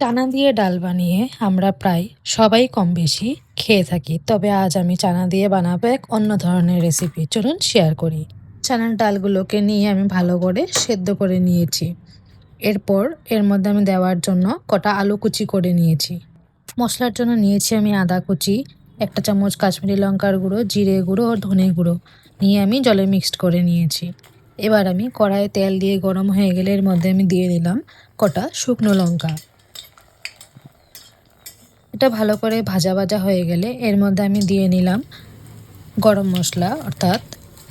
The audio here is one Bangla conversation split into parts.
চানা দিয়ে ডাল বানিয়ে আমরা প্রায় সবাই কম বেশি খেয়ে থাকি, তবে আজ আমি চানা দিয়ে বানাবো এক অন্য ধরনের রেসিপি। চলুন শেয়ার করি। চানার ডালগুলোকে নিয়ে আমি ভালো করে সেদ্ধ করে নিয়েছি। এরপর এর মধ্যে আমি দেওয়ার জন্য কটা আলু কুচি করে নিয়েছি। মশলার জন্য নিয়েছি আমি আদা কুচি, একটা চামচ কাশ্মীরি লঙ্কার গুঁড়ো, জিরে গুঁড়ো ও ধনে গুঁড়ো নিয়ে আমি জলে মিক্সড করে নিয়েছি। এবার আমি কড়াইয়ে তেল দিয়ে গরম হয়ে গেলে এর মধ্যে আমি দিয়ে দিলাম কটা শুকনো লঙ্কা। এটা ভালো করে ভাজা ভাজা হয়ে গেলে এর মধ্যে আমি দিয়ে নিলাম গরম মশলা অর্থাৎ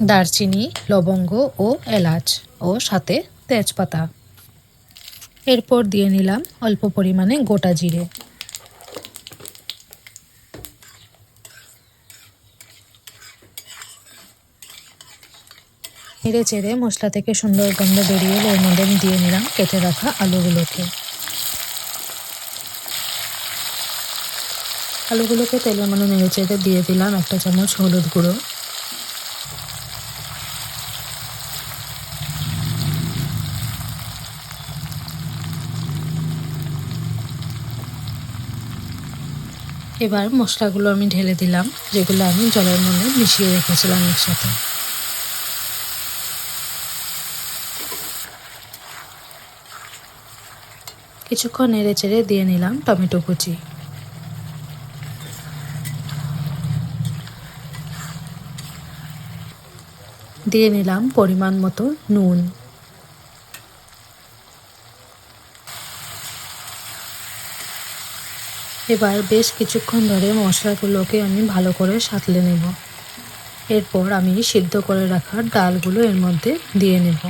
দারচিনি, লবঙ্গ ও এলাচ ও সাথে তেজপাতা। এরপর দিয়ে নিলাম অল্প পরিমাণে গোটা জিরে। নেড়ে চেড়ে মশলা থেকে সুন্দর গন্ধ বেরিয়ে এলে এর মধ্যে আমি দিয়ে নিলাম কেটে রাখা আলুগুলোকে। আলুগুলোকে তেলের মধ্যে নেড়ে চেড়ে দিয়ে দিলাম একটা চামচ হলুদ গুঁড়ো, এবার মশলাগুলো আমি ঢেলে দিলাম, যেগুলো আমি জলের মধ্যে মিশিয়ে রেখেছিলাম একসাথে। কিছুক্ষণ নেড়ে চেড়ে দিয়ে নিলাম টমেটো কুচি। দিয়ে নিলাম পরিমাণ মতো নুন। এবার বেশ কিছুক্ষণ ধরে মশলাগুলোকে আমি ভালো করে সাঁতলে নেব। এরপর আমি সিদ্ধ করে রাখা ডালগুলো এর মধ্যে দিয়ে নেব।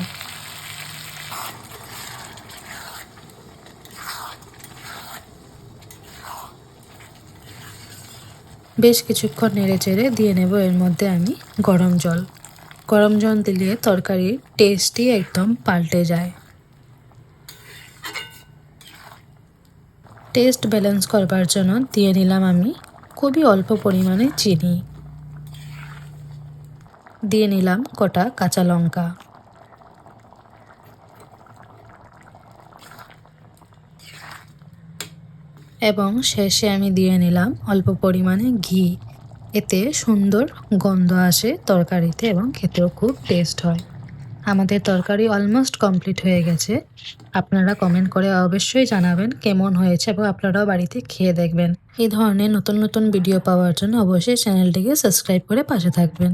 বেশ কিছুক্ষণ নেড়ে চেড়ে দিয়ে নেব এর মধ্যে আমি গরম জল। গরম জল দিলে তরকারির টেস্টই একদম পাল্টে যায়। টেস্ট ব্যালেন্স করবার জন্য দিয়ে নিলাম আমি খুবই অল্প পরিমাণে চিনি। দিয়ে নিলাম কটা কাঁচা লঙ্কা। এবং শেষে আমি দিয়ে নিলাম অল্প পরিমাণে ঘি। এতে সুন্দর গন্ধ আসে তরকারিতে এবং খেতেও খুব টেস্ট হয়। আমাদের তরকারি অলমোস্ট কমপ্লিট হয়ে গেছে। আপনারা কমেন্ট করে অবশ্যই জানাবেন কেমন হয়েছে এবং আপনারাও বাড়িতে খেয়ে দেখবেন। এই ধরনের নতুন নতুন ভিডিও পাওয়ার জন্য অবশ্যই চ্যানেলটিকে সাবস্ক্রাইব করে পাশে থাকবেন।